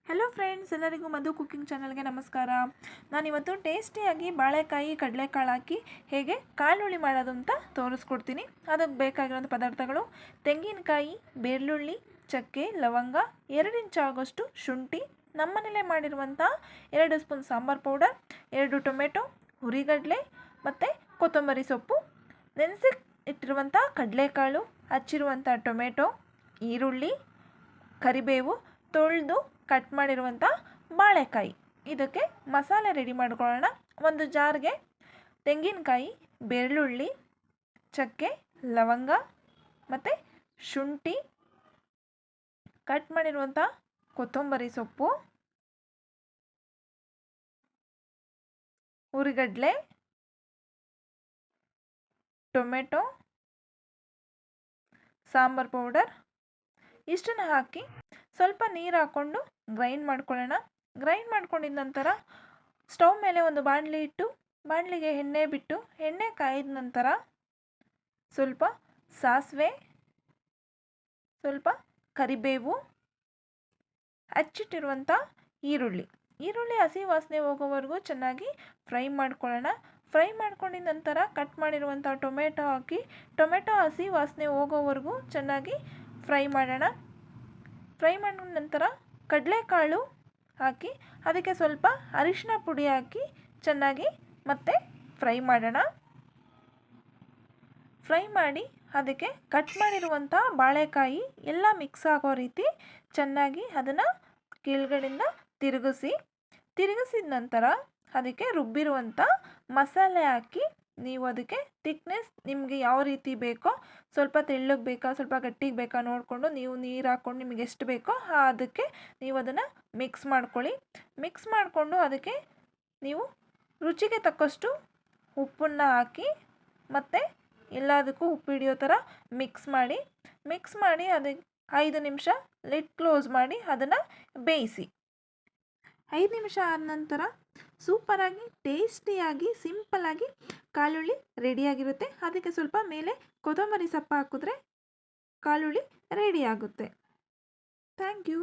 Hello friends, ಎಲ್ಲರಿಗೂ ಮಧು cooking ಚಾನಲ್ಗೆ ನಮಸ್ಕಾರ. ನಾನಿವತ್ತು ಟೇಸ್ಟಿಯಾಗಿ ಬಾಳೆಕಾಯಿ ಕಡಲೆಕಾಳು ಹಾಕಿ ಹೇಗೆ ಕಾಳುಳ್ಳಿ ಮಾಡೋದು ಅಂತ ತೋರಿಸ್ಕೊಡ್ತೀನಿ. ಅದಕ್ಕೆ ಬೇಕಾಗಿರೋಂಥ ಪದಾರ್ಥಗಳು: ತೆಂಗಿನಕಾಯಿ, ಬೆಳ್ಳುಳ್ಳಿ, ಚಕ್ಕೆ, ಲವಂಗ, 2 ಇಂಚು ಆಗೋಷ್ಟು ಶುಂಠಿ, ನಮ್ಮನೇಲೇ ಮಾಡಿರುವಂಥ 2 ಸ್ಪೂನ್ ಸಾಂಬಾರು ಪೌಡರ್, 2 ಟೊಮೆಟೊ, ಹುರಿಗಡಲೆ ಮತ್ತು ಕೊತ್ತಂಬರಿ ಸೊಪ್ಪು, ನೆನೆಸಿ ಇಟ್ಟಿರುವಂಥ ಕಡಲೆಕಾಳು, ಹಚ್ಚಿರುವಂಥ ಟೊಮೆಟೊ, ಈರುಳ್ಳಿ, ಕರಿಬೇವು, ತೊಳೆದು ಕಟ್ ಮಾಡಿರುವಂಥ ಬಾಳೆಕಾಯಿ. ಇದಕ್ಕೆ ಮಸಾಲೆ ರೆಡಿ ಮಾಡ್ಕೊಳ್ಳೋಣ. ಒಂದು ಜಾರ್ಗೆ ತೆಂಗಿನಕಾಯಿ, ಬೆಳ್ಳುಳ್ಳಿ, ಚಕ್ಕೆ, ಲವಂಗ ಮತ್ತು ಶುಂಠಿ, ಕಟ್ ಮಾಡಿರುವಂಥ ಕೊತ್ತಂಬರಿ ಸೊಪ್ಪು, ಹುರಿಗಡಲೆ, ಟೊಮೆಟೊ, ಸಾಂಬಾರು ಪೌಡರ್ ಇಷ್ಟನ್ನು ಹಾಕಿ ಸ್ವಲ್ಪ ನೀರು ಹಾಕ್ಕೊಂಡು ಗ್ರೈಂಡ್ ಮಾಡ್ಕೊಳ್ಳೋಣ. ಗ್ರೈಂಡ್ ಮಾಡ್ಕೊಂಡಿದ ನಂತರ ಸ್ಟವ್ ಮೇಲೆ ಒಂದು ಬಾಣಲಿ ಇಟ್ಟು ಬಾಣಲಿಗೆ ಎಣ್ಣೆ ಬಿಟ್ಟು ಎಣ್ಣೆ ಕಾಯ್ದ ನಂತರ ಸ್ವಲ್ಪ ಸಾಸಿವೆ, ಸ್ವಲ್ಪ ಕರಿಬೇವು, ಹಚ್ಚಿಟ್ಟಿರುವಂಥ ಈರುಳ್ಳಿ ಹಸಿ ವಾಸನೆ ಹೋಗೋವರೆಗೂ ಚೆನ್ನಾಗಿ ಫ್ರೈ ಮಾಡ್ಕೊಳ್ಳೋಣ. ಫ್ರೈ ಮಾಡ್ಕೊಂಡಿದ ನಂತರ ಕಟ್ ಮಾಡಿರುವಂಥ ಟೊಮೆಟೊ ಹಾಕಿ ಟೊಮೆಟೊ ಹಸಿ ವಾಸನೆ ಹೋಗೋವರೆಗೂ ಚೆನ್ನಾಗಿ ಫ್ರೈ ಮಾಡೋಣ. ಫ್ರೈ ಮಾಡಿದ ನಂತರ ಕಡಲೆಕಾಳು ಹಾಕಿ ಅದಕ್ಕೆ ಸ್ವಲ್ಪ ಅರಿಶಿನ ಪುಡಿ ಹಾಕಿ ಚೆನ್ನಾಗಿ ಮತ್ತೆ ಫ್ರೈ ಮಾಡೋಣ. ಫ್ರೈ ಮಾಡಿ ಅದಕ್ಕೆ ಕಟ್ ಮಾಡಿರುವಂಥ ಬಾಳೆಕಾಯಿ ಎಲ್ಲ ಮಿಕ್ಸ್ ಆಗೋ ರೀತಿ ಚೆನ್ನಾಗಿ ಅದನ್ನು ಕೆಳಗಡೆಯಿಂದ ತಿರುಗಿಸಿದ ನಂತರ ಅದಕ್ಕೆ ರುಬ್ಬಿರುವಂಥ ಮಸಾಲೆ ಹಾಕಿ ನೀವು ಅದಕ್ಕೆ ಥಿಕ್ನೆಸ್ ನಿಮಗೆ ಯಾವ ರೀತಿ ಬೇಕೋ, ಸ್ವಲ್ಪ ತೆಳ್ಳಗೆ ಬೇಕಾ ಸ್ವಲ್ಪ ಗಟ್ಟಿಗೆ ಬೇಕಾ ನೋಡಿಕೊಂಡು ನೀವು ನೀರು ಹಾಕ್ಕೊಂಡು ನಿಮಗೆ ಎಷ್ಟು ಬೇಕೋ ಅದಕ್ಕೆ ನೀವು ಅದನ್ನು ಮಿಕ್ಸ್ ಮಾಡ್ಕೊಳ್ಳಿ. ಮಿಕ್ಸ್ ಮಾಡಿಕೊಂಡು ಅದಕ್ಕೆ ನೀವು ರುಚಿಗೆ ತಕ್ಕಷ್ಟು ಉಪ್ಪನ್ನು ಹಾಕಿ ಮತ್ತು ಎಲ್ಲದಕ್ಕೂ ಉಪ್ಪು ಹಿಡಿಯೋ ಥರ ಮಿಕ್ಸ್ ಮಾಡಿ ಅದಕ್ಕೆ 5 ನಿಮಿಷ ಲಿಡ್ ಕ್ಲೋಸ್ ಮಾಡಿ ಅದನ್ನು ಬೇಯಿಸಿ. 5 ನಿಮಿಷ ಆದ ನಂತರ ಸೂಪರಾಗಿ ಟೇಸ್ಟಿಯಾಗಿ ಸಿಂಪಲ್ಲಾಗಿ ಕಾಳುಳ್ಳಿ ರೆಡಿಯಾಗಿರುತ್ತೆ. ಅದಕ್ಕೆ ಸ್ವಲ್ಪ ಮೇಲೆ ಕೊತ್ತಂಬರಿ ಸೊಪ್ಪು ಹಾಕಿದ್ರೆ ಕಾಳುಳ್ಳಿ ರೆಡಿ ಆಗುತ್ತೆ. Thank you.